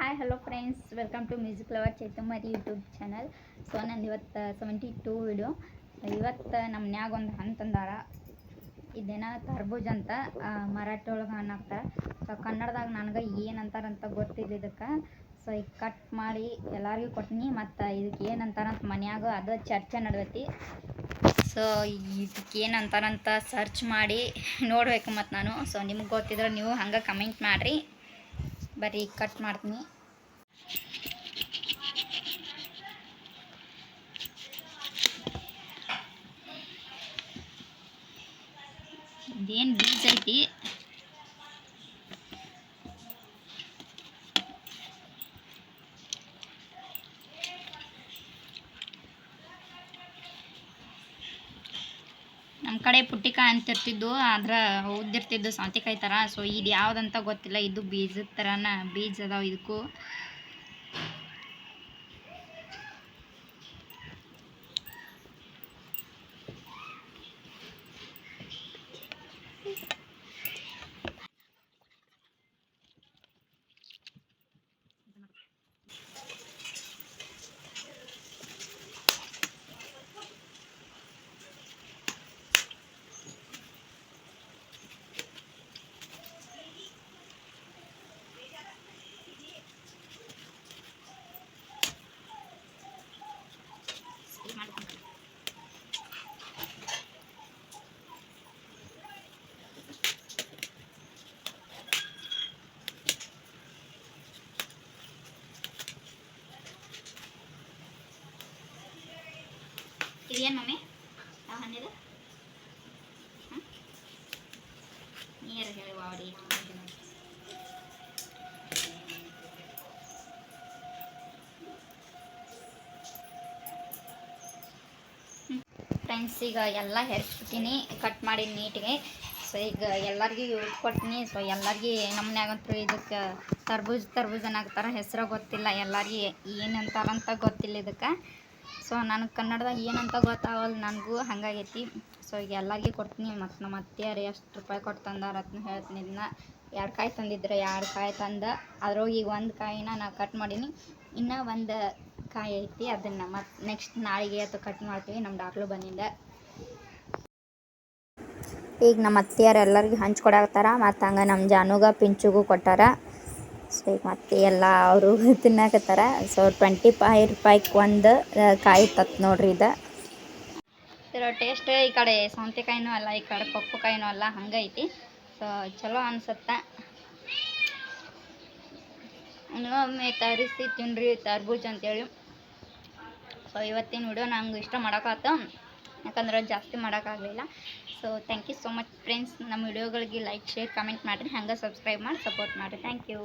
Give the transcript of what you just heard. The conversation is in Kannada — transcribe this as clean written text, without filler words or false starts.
Hi hello friends, welcome to music lover Chaitamari YouTube channel. So ನಂದು ಇವತ್ತು 72 ವಿಡಿಯೋ. ಇವತ್ತು ನಮ್ಮ ಮನ್ಯಾಗ ಒಂದು ಹಣ್ಣು ತಂದಾರ. ಇದೇನ ತರ್ಬೂಜ ಅಂತ ಮರಾಠಿ ಒಳಗೆ ಹಣ್ಣು ಹಾಕ್ತಾರೆ. ಸೊ ಕನ್ನಡದಾಗ ನನಗೆ ಏನಂತಾರಂತ ಗೊತ್ತಿಲ್ಲ ಇದಕ್ಕೆ. ಸೊ ಈಗ ಕಟ್ ಮಾಡಿ ಎಲ್ಲರಿಗೂ ಕೊಟ್ಟಿನಿ. ಮತ್ತು ಇದಕ್ಕೆ ಏನಂತಾರಂತ ಮನ್ಯಾಗ ಅದು ಚರ್ಚೆ ನಡೆದೈತಿ. ಸೊ ಇದಕ್ಕೆ ಏನಂತಾರಂತ ಸರ್ಚ್ ಮಾಡಿ ನೋಡ್ಬೇಕು ಮತ್ತು ನಾನು. ಸೊ ನಿಮ್ಗೆ ಗೊತ್ತಿದ್ರೆ ನೀವು ಹಂಗೆ ಕಮೆಂಟ್ ಮಾಡಿರಿ. ಬರ್ರಿ ಕಟ್ ಮಾಡ್ತೀನಿ. ಇದೇನು ಬೀಜ ಐತಿ. ನಮ್ಮ ಕಡೆ ಪುಟ್ಟಿಕಾಯಿ ಅಂತಿರ್ತಿದ್ದು, ಆದ್ರೆ ಉದ್ದಿರ್ತಿದ್ದು ಸೌತೆಕಾಯಿ ಥರ. ಸೊ ಇದು ಯಾವುದಂತ ಗೊತ್ತಿಲ್ಲ. ಇದು ಬೀಜದ ಥರನ ಬೀಜ ಅದಾವ ಇದಕ್ಕೂ. ಇದೇನು ಮಮ್ಮಿ? ಯಾವ ಹಣ್ಣಿದು? ನೀರು ಹೇಳಿ ವಾಡಿ. ಫ್ರೆಂಡ್ಸ್, ಈಗ ಎಲ್ಲ ಹೆರ್ಸ್ಬಿಟ್ಟಿನಿ, ಕಟ್ ಮಾಡಿ ನೀಟಿಗೆ. ಸೊ ಈಗ ಎಲ್ಲರಿಗೂ ಯೂಸ್ ಕೊಡ್ತೀನಿ. ಸೊ ಎಲ್ಲರಿಗೂ ನಮ್ಮ ಮನ್ಯಾಗಂತೂ ಇದಕ್ಕೆ ತರ್ಬೂಜ್ ಅನ್ನೋಕ್ತಾರ. ಹೆಸರು ಗೊತ್ತಿಲ್ಲ, ಎಲ್ಲರಿಗೆ ಏನಂತಾರಂತ ಗೊತ್ತಿಲ್ಲ ಇದಕ್ಕೆ. ಸೊ ನನಗೆ ಕನ್ನಡದಾಗ ಏನಂತ ಗೊತ್ತಾಗಲ್ಲ, ನನಗೂ ಹಂಗಾಗೈತಿ. ಸೊ ಈಗ ಎಲ್ಲರಿಗೂ ಕೊಡ್ತೀನಿ. ಮತ್ತು ನಮ್ಮ ಅತ್ತೆಯರು ಎಷ್ಟು ರೂಪಾಯಿ ಕೊಟ್ಟು ತಂದಾರ ಅದನ್ನ ಹೇಳ್ತೀನಿ. ಇದನ್ನ 2 ಕಾಯಿ ತಂದಿದ್ರೆ 2 ಕಾಯಿ ತಂದು ಅದ್ರೊಳಗೆ ಈಗ 1 ಕಾಯಿನ ನಾನು ಕಟ್ ಮಾಡೀನಿ. ಇನ್ನೂ 1 ಕಾಯಿ ಐತಿ, ಅದನ್ನು ಮತ್ತು ನೆಕ್ಸ್ಟ್ ನಾಳೆಗೆ ಅಥವಾ ಕಟ್ ಮಾಡ್ತೀವಿ. ನಮ್ಮ ಡಾಕ್ಟ್ರು ಬಂದಿಂದ ಈಗ ನಮ್ಮ ಅತ್ತೆಯರು ಎಲ್ಲರಿಗೂ ಹಂಚ್ಕೊಡಾಕತ್ತಾರ. ಮತ್ತು ಹಂಗೆ ನಮ್ಮ ಜಾನುಗ ಪಿಂಚುಗೂ ಕೊಟ್ಟಾರ. ಸೊ ಈಗ ಮತ್ತೆ ಎಲ್ಲ ಅವರು ತಿನ್ನಾಕತ್ತಾರ. ಸೊ 25 ರೂಪಾಯಿಗೆ 1 ಕಾಯಿ ತತ್ತು ನೋಡ್ರಿ ಇದು. ಇದರ ಟೇಸ್ಟ್ ಈ ಕಡೆ ಸೌತೆಕಾಯಿನೂ ಅಲ್ಲ, ಈ ಕಡೆ ಪಪ್ಪುಕಾಯಿನೂ ಅಲ್ಲ, ಹಂಗೈತಿ. ಸೊ ಚಲೋ ಅನ್ಸುತ್ತೆ. ಇನ್ನೊಮ್ಮೆ ತರಿಸಿ ತಿನ್ನಿರಿ ತರ್ಬೂಜ ಅಂತೇಳಿ. ಸೊ ಇವತ್ತಿನ ವಿಡಿಯೋ ನಂಗೆ ಇಷ್ಟ ಮಾಡೋಕ್ಕಾಯ್ತು, ಯಾಕಂದ್ರೆ ಜಾಸ್ತಿ ಮಾಡೋಕ್ಕಾಗಲಿಲ್ಲ. So thank you so much friends. ನಮ್ಮ ವಿಡಿಯೋಗಳಿಗೆ ಲೈಕ್, ಶೇರ್, ಕಮೆಂಟ್ ಮಾಡಿರಿ. ಹಂಗೆ ಸಬ್ಸ್ಕ್ರೈಬ್ ಮಾಡಿ ಸಪೋರ್ಟ್ ಮಾಡಿರಿ. Thank you.